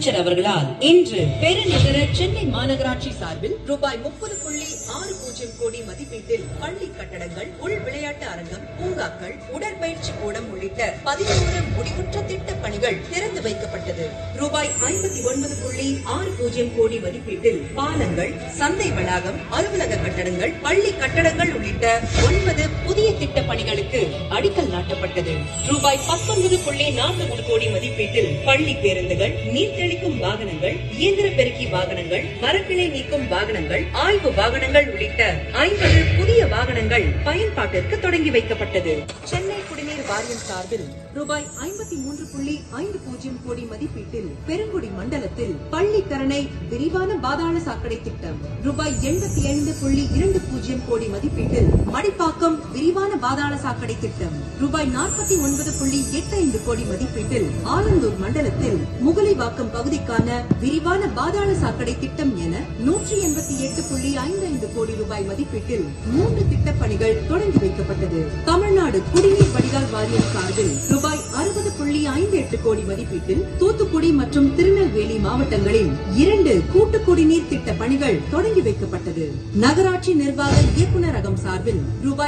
அமைச்சர் அவர்களால் இன்று பெருநகர சென்னை மாநகராட்சி சார்பில் ரூபாய் 30.60 கோடி மதிப்பீட்டில் பள்ளி கட்டடங்கள், உள் விளையாட்டு அரங்கம், பூங்காக்கள், உடற்பயிற்சி கூடம் உள்ளிட்ட 11 முடிவுற்ற திட்ட பணிகள் திறந்து வைக்கப்பட்டது. ரூபாய் 59.60 கோடி மதிப்பீட்டில் பாலங்கள், சந்தை வளாகம், அலுவலக கட்டடங்கள், பள்ளி கட்டடங்கள் உள்ளிட்ட 9 புதிய திட்ட பணிகளுக்கு அடிக்கல் நாட்டப்பட்டது. ரூபாய் 19.43 கோடி மதிப்பீட்டில் பள்ளி பேருந்துகள், நீர் தெளிக்கும் வாகனங்கள், இயந்திர பெருக்கி வாகனங்கள், மரக்கிளை நீக்கும் வாகனங்கள், ஆய்வு வாகனங்கள் உள்ளிட்ட 50 புதிய வாகனங்கள் பயன்பாட்டிற்கு தொடங்கி வைக்கப்பட்டது. சென்னை குடிநீர் வாரியம் சார்பில் ரூபாய் 53.50 கோடி மதிப்பீட்டில் பெருங்குடி மண்டலத்தில் பள்ளிக்கரணை விரிவான பாதாள சாக்கடை திட்டம், ரூபாய் 85.20 கோடி மதிப்பீட்டில் மடிப்பாக்கம் விரிவான பாதாள சாக்கடை திட்டம், ரூபாய் 49.85 கோடி மதிப்பீட்டில் ஆலந்தூர் மண்டலத்தில் முகலிவாக்கம் பகுதிக்கான விரிவான பாதாள சாக்கடை திட்டம் என 188.55 கோடி ரூபாய் மதிப்பீட்டில் 3 திட்டப் பணிகள் தொடங்கி வைக்கப்பட்டது. தமிழ்நாடு குடிநீர் வடிகால் வாரியம் சார்பில் ரூபாய் 60.58 கோடி மதிப்பீட்டில் தூத்துக்குடி மற்றும் திருநெல்வேலி மாவட்டங்களில் 2 கூட்டு குடிநீர் திட்ட பணிகள் தொடங்கி வைக்கப்பட்டது. நகராட்சி நிர்வாக இயக்குநரகம் சார்பில் ரூபாய்